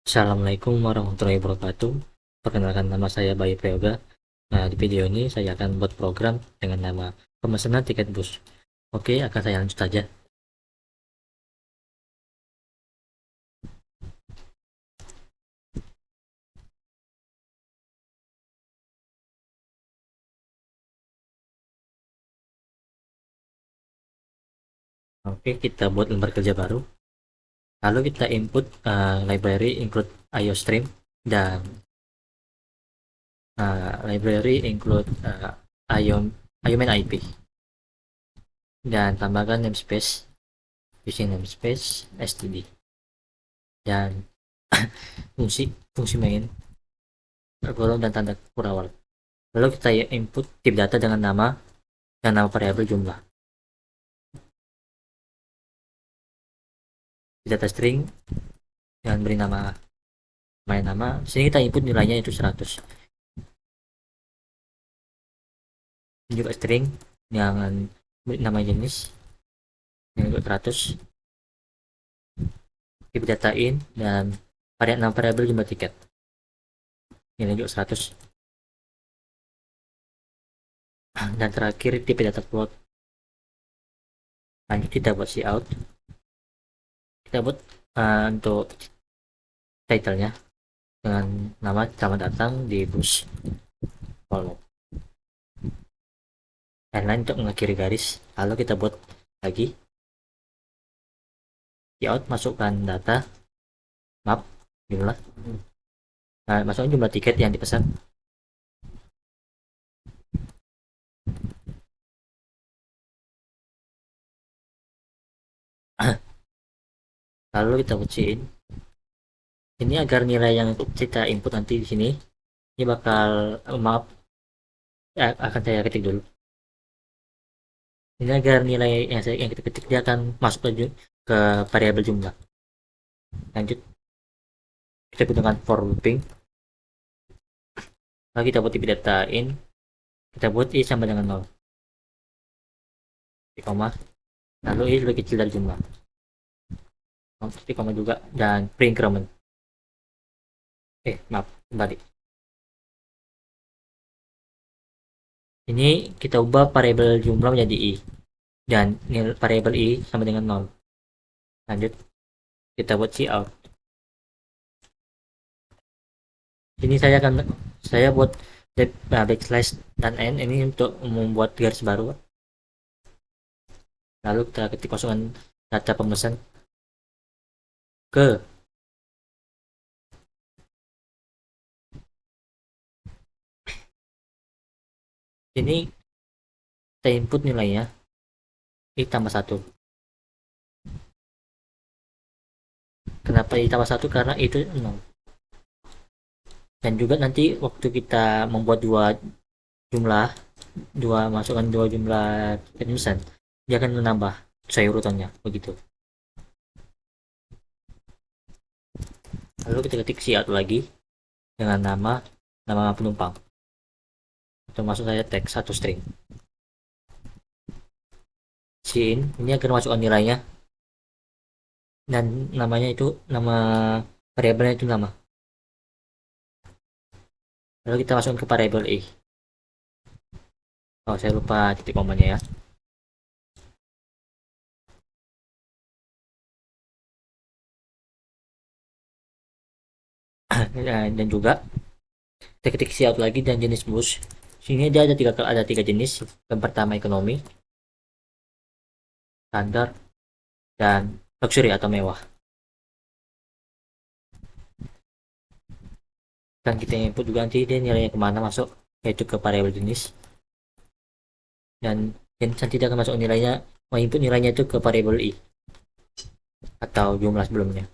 Assalamualaikum warahmatullahi wabarakatuh. Perkenalkan, nama saya Bayu Prayoga. Nah, di video ini saya akan buat program dengan nama pemesanan tiket bus. Oke, akan saya lanjut saja. Oke, kita buat lembar kerja baru. Lalu kita input library include IOStream dan library include IOMain IP, dan tambahkan namespace using namespace std, dan fungsi fungsi main golong dan tanda kurawal. Lalu kita input tip data dengan nama variabel jumlah. Data string dengan beri nama. Sini kita input nilainya itu 100. Ini juga string dengan beri nama jenis yang juga 100. Keep data in dan nama variabel jumlah tiket. Ini juga 100. Dan terakhir tipe data float. Lanjut kita buat cout. Kita buat untuk title-nya dengan nama selamat datang di bus follow. Dan lain untuk mengakhiri garis. Lalu kita buat lagi cout, masukkan data map jumlah. Nah, masukkan jumlah tiket yang dipesan. Lalu kita ujiin ini agar nilai yang kita input nanti di sini ini bakal maaf akan saya ketik dulu. Ini agar nilai yang kita ketik dia akan masuk ke variabel jumlah. Lanjut kita gunakan for looping. Lalu kita buat tipe data in, kita buat i sama dengan 0, titik koma, lalu i lebih kecil dari jumlah, titik koma juga, dan pre-increment. Maaf, kembali. Ini kita ubah variabel jumlah menjadi i, dan nilai variabel i sama dengan 0. Lanjut kita buat cout. Ini saya buat backslash dan n ini untuk membuat garis baru. Lalu kita ketik kosongan data pemesan ke ini, kita input nilainya i tambah 1. Kenapa i tambah 1? Karena itu 0. Dan juga nanti waktu kita membuat masukkan dua jumlah pemesan, dia akan menambah sesuai urutannya begitu. Lalu kita ketik cout lagi dengan nama penumpang, termasuk saya teks satu string. Sin ini akan masukkan nilainya, dan namanya itu nama variabelnya itu nama. Lalu kita masukkan ke variabel i. Oh, saya lupa titik komanya ya. Dan juga kita ketik cout lagi dan jenis bus. Sini dia ada tiga jenis. Yang pertama ekonomi, standar, dan luxury atau mewah. Dan kita input juga nanti dia nilainya kemana masuk, yaitu ke variabel jenis, dan nanti dia akan masuk nilainya, mau input nilainya itu ke variabel i atau jumlah sebelumnya.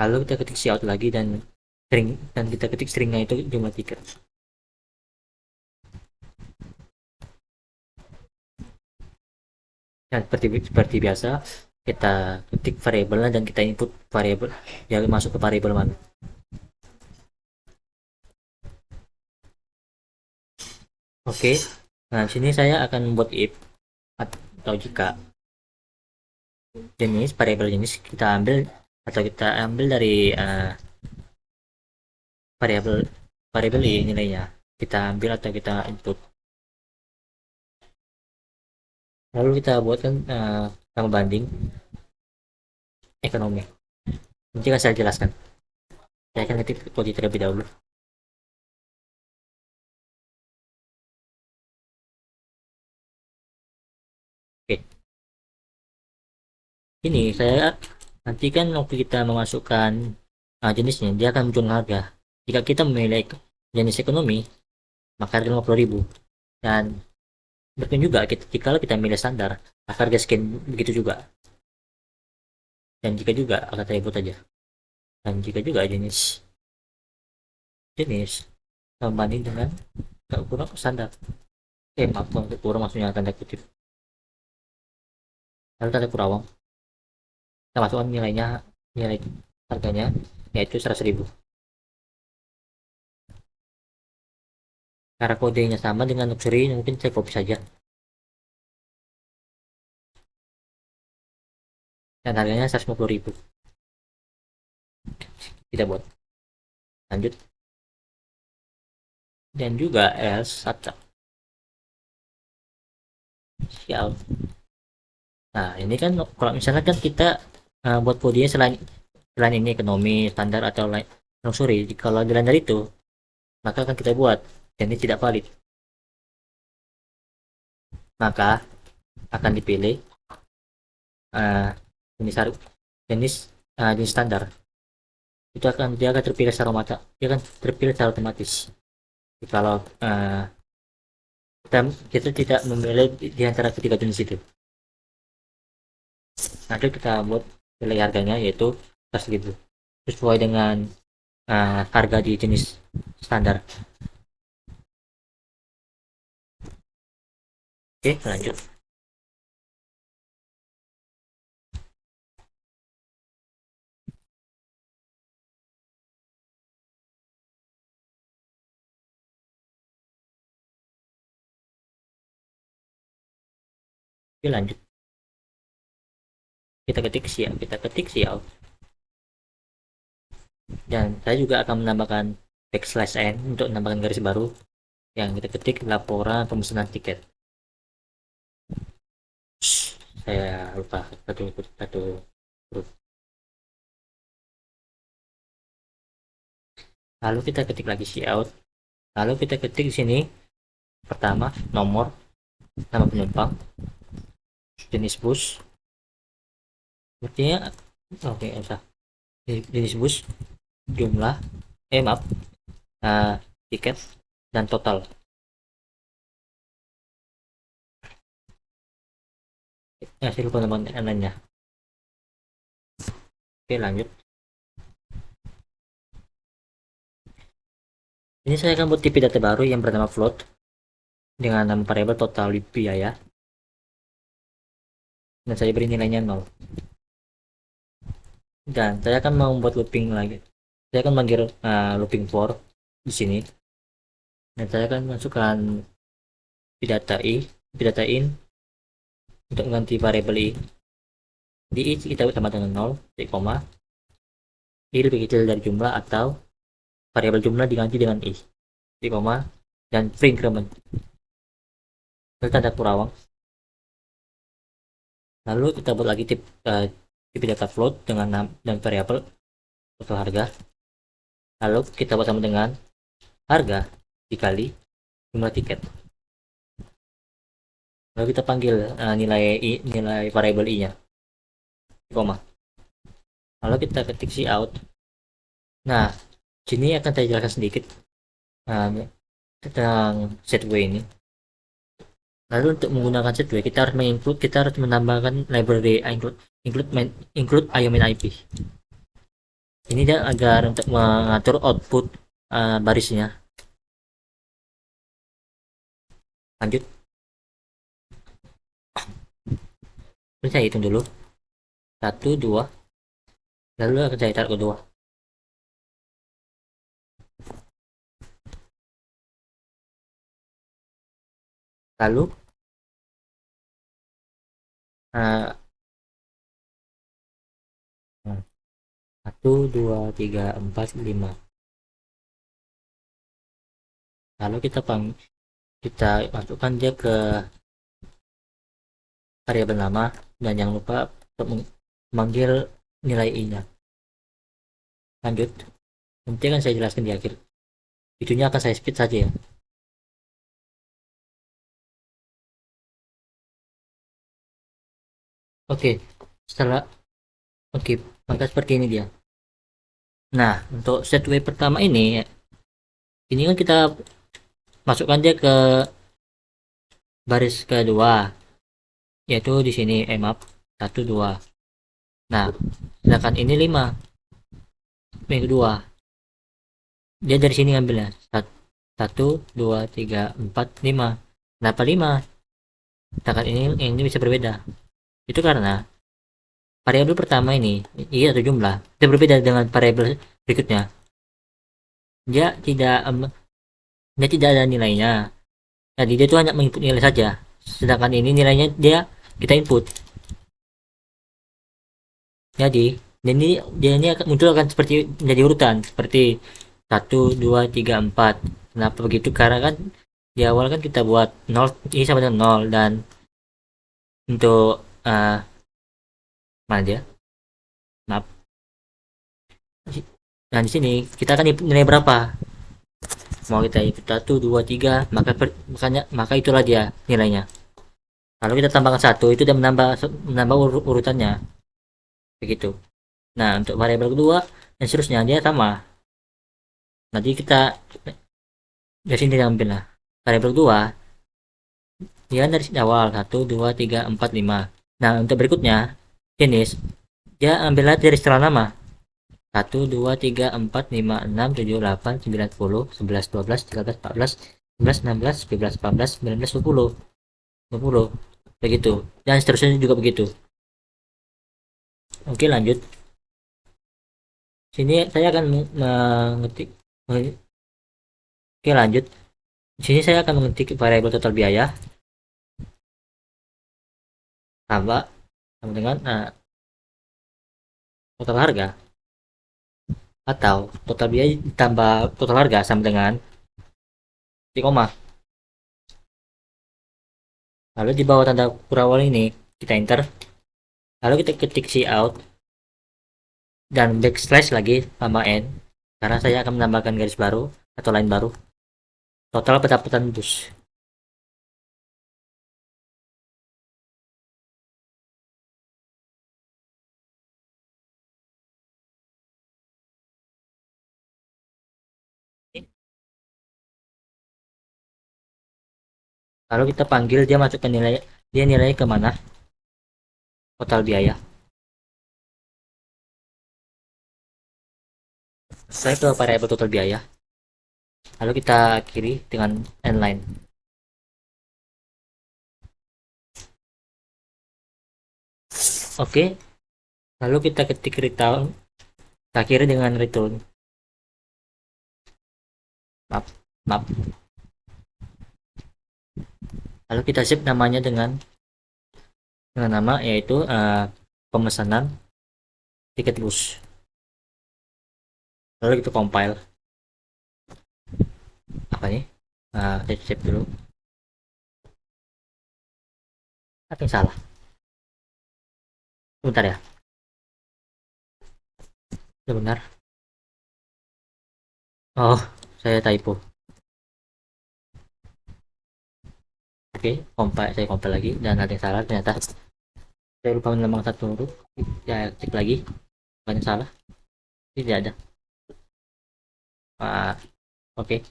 Lalu kita ketik cout lagi dan kita ketik stringnya itu jumlah tiket. Dan seperti biasa kita ketik variabelnya dan kita input variabel yang masuk ke variabel mana. Oke, nah sini saya akan membuat if atau jika jenis variabel jenis kita ambil atau kita ambil dari variabel variabel i nilainya kita ambil atau kita input, lalu kita buatkan sama banding ekonomi. Nanti akan saya jelaskan. Saya akan ketik kode terlebih dahulu. Oke, ini saya nanti kan waktu kita memasukkan jenisnya dia akan muncul harga. Jika kita memilih jenis ekonomi maka harga 50.000, dan berikut juga jika kita milih standar maka harga scan begitu juga, dan jika juga akan saya buat aja, dan jika juga jenis jenis membanding dengan kurang standar, maaf kurang maksudnya tanda kutip, lalu tanda kurang kita masukkan nilai harganya yaitu 100.000 karena kodenya sama dengan luxury mungkin saya copy saja dan harganya 150.000, kita buat lanjut, dan juga else atau sial. Nah ini kan kalau misalnya kan kita buat kodenya selain ini ekonomi standar atau lain luxury, kalau jalan dari itu maka akan kita buat dan ini tidak valid, maka akan dipilih uh, jenis jenis jenis standar, itu dia akan terpilih secara dia akan terpilih secara otomatis. Kalau kita tidak memilih di antara ketiga jenis itu, nanti kita buat pilih harganya yaitu 100.000 sesuai dengan harga di jenis standar. Oke, lanjut. Oke, lanjut. Kita ketik siap, dan saya juga akan menambahkan backslash n untuk menambahkan garis baru yang kita ketik laporan pemesanan tiket. Saya lupa satu huruf. Lalu kita ketik lagi out, lalu kita ketik di sini pertama nomor, nama penumpang, jenis bus, artinya oke usah jenis bus, jumlah maaf tiket dan total. Saya lupa nama lainnya. Oke, lanjut. Ini saya akan buat tipe data baru yang bernama float dengan nama variabel total biaya, dan saya beri nilainya 0, dan saya akan membuat looping lagi. Saya akan manggil looping for di sini, dan saya akan masukkan data in untuk mengganti variabel i. Di i kita sama dengan 0, koma i lebih kecil dari jumlah atau variabel jumlah diganti dengan i, koma, dan free increment tanda kurawang. Lalu kita buat lagi tipe data float dengan dan variabel total harga. Lalu kita buat sama dengan harga dikali jumlah tiket. Lalu kita panggil nilai variabel i nya, koma. Lalu kita ketik out. Nah, sini akan saya jelaskan sedikit tentang setway ini. Lalu untuk menggunakan setway kita harus menambahkan library include IOMIN IP. Ini dia agar untuk mengatur output barisnya. Lanjut. Ini saya hitung dulu. 1, 2. Lalu akan saya taruh kedua. Lalu 1, 2, 3, 4, 5. Lalu kita masukkan dia ke variabel nama, dan jangan lupa untuk memanggil nilai i-nya. Lanjut, nanti akan saya jelaskan di akhir. Videonya akan saya speed saja ya. Oke, setelah oke, maka seperti ini dia. Nah, untuk set way pertama ini kan kita masukkan dia ke baris kedua, yaitu di sini maaf, 1, 2. Nah, sedangkan ini 5, yang kedua. Dia dari sini ngambilnya. 1, 2, 3, 4, 5. Kenapa 5? Sedangkan ini bisa berbeda. Itu karena variabel pertama ini atau jumlah itu berbeda dengan variabel berikutnya. Dia tidak dia tidak ada nilainya. Jadi dia itu hanya menginput nilai saja. Sedangkan ini nilainya kita input. Jadi dia ini akan muncul akan seperti menjadi urutan seperti 1, 2, 3, 4. Kenapa begitu? Karena kan di awal kan kita buat 0 ini sama dengan 0, dan untuk mana dia? Maaf. Nah, di sini kita akan input nilai berapa? Mau kita input 1, 2, 3, maka itulah dia nilainya. Kalau kita tambahkan 1, itu dia menambah urutannya. Begitu. Nah, untuk variabel kedua dan seterusnya dia sama. Nanti kita dari sini ambil lah. Variabel kedua dia dari awal 1, 2, 3, 4, 5. Nah, untuk berikutnya jenis dia ambil dari setelah nama. 1, 2, 3, 4, 5, 6, 7, 8, 9, 10, 11, 12, 13, 14, 15, 16, 17, 18, 19, 20. 20. Begitu. Dan seterusnya juga begitu. Oke, lanjut. Sini saya akan mengetik. Oke, lanjut. Di sini saya akan mengetik variabel total biaya tambah sama dengan total harga, atau total biaya ditambah total harga sama dengan di koma. Lalu di bawah tanda kurawal ini kita enter. Lalu kita ketik cout dan backslash lagi sama n, karena saya akan menambahkan garis baru atau line baru. Total pendapatan bus. Lalu kita panggil dia masukkan nilainya ke mana? Total biaya. Saya ke variabel total biaya. Lalu kita akhiri dengan end line. Oke. Lalu kita ketik return. Kita akhiri dengan return. Map. Lalu kita save namanya dengan nama, yaitu pemesanan tiket bus. Lalu kita compile. Apa nih? Saya save dulu. Apa yang salah? Bentar ya. Benar. Oh, saya typo. Oke, saya compile lagi, dan ada yang salah ternyata. Saya lupa menambahkan satu huruf. Ya, cek lagi. Banyak salah. Tidak ada. Oke.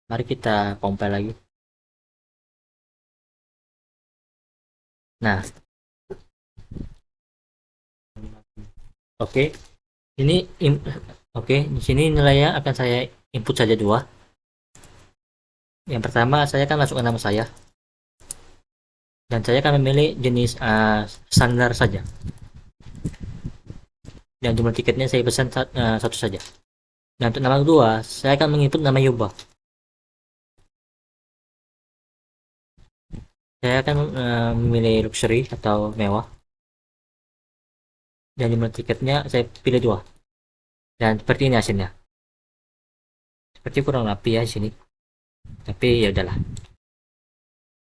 Mari kita compile lagi. Nah, oke. Ini oke, di sini nilainya akan saya input saja 2. Yang pertama, saya akan masukkan nama saya. Dan saya akan memilih jenis standar saja. Dan jumlah tiketnya saya pesan satu saja. Dan untuk nama kedua, saya akan menginput nama Yuba. Saya akan memilih luxury atau mewah. dan jumlah tiketnya saya pilih 2. Dan seperti ini hasilnya. Seperti kurang rapi ya di sini. Tapi ya udahlah.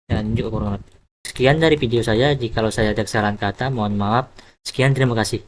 Dan juga kurang rapi. Sekian dari video saya. Jikalau saya ada kesalahan kata, mohon maaf. Sekian, terima kasih.